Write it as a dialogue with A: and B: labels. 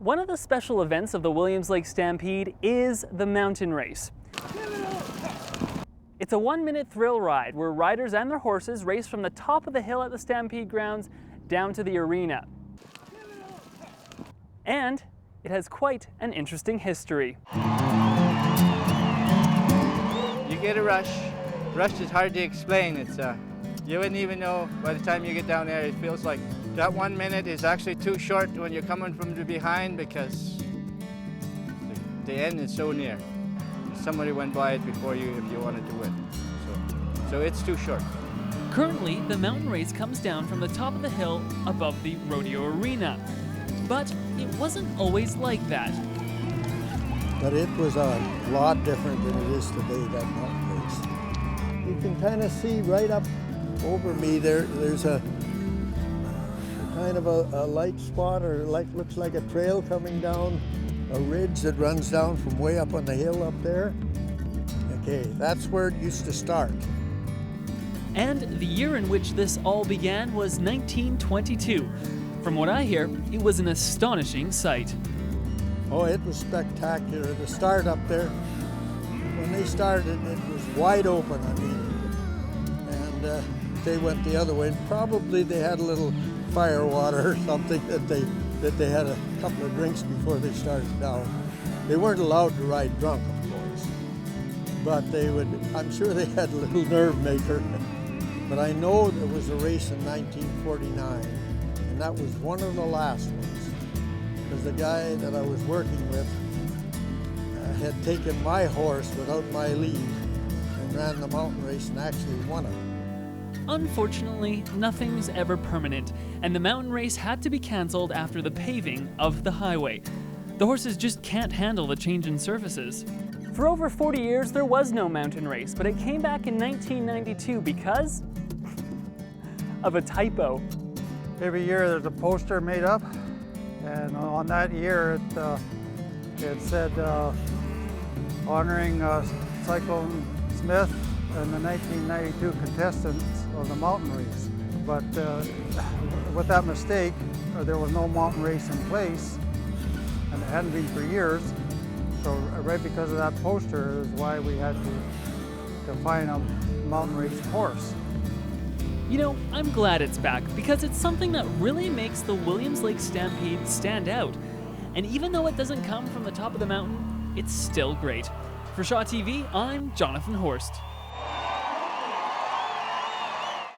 A: One of the special events of the Williams Lake Stampede is the mountain race. It's a 1-minute thrill ride where riders and their horses race from the top of the hill at the Stampede grounds down to the arena. And it has quite an interesting history.
B: You get a rush. Rush is hard to explain. You wouldn't even know by the time you get down there. It feels like that 1 minute is actually too short when you're coming from the behind because the end is so near. Somebody went by it before you if you wanted to win. So it's too short.
A: Currently, the mountain race comes down from the top of the hill above the rodeo arena. But it wasn't always like that.
C: But it was a lot different than it is today, that mountain race. You can kind of see right up over me there's a kind of a light spot, or looks like a trail coming down a ridge that runs down from way up on the hill up there. Okay, that's where it used to start.
A: And the year in which this all began was 1922. From what I hear, it was an astonishing sight.
C: Oh, it was spectacular. The start up there, when they started, it was wide open, and they went the other way. And probably they had a little fire water or something that they had a couple of drinks before they started down. They weren't allowed to ride drunk, of course, but I'm sure they had a little nerve maker. But I know there was a race in 1949, and that was one of the last ones, because the guy that I was working with had taken my horse without my leave and ran the mountain race and actually won it.
A: Unfortunately, nothing's ever permanent, and the mountain race had to be canceled after the paving of the highway. The horses just can't handle the change in surfaces. For over 40 years, there was no mountain race, but it came back in 1992 because of a typo.
D: Every year there's a poster made up, and on that year it said honoring Cyclone Smith and the 1992 contestants of the mountain race. But with that mistake, there was no mountain race in place, and it hadn't been for years. So right because of that poster is why we had to find a mountain race horse.
A: You know, I'm glad it's back because it's something that really makes the Williams Lake Stampede stand out. And even though it doesn't come from the top of the mountain, it's still great. For Shaw TV, I'm Jonathan Horst.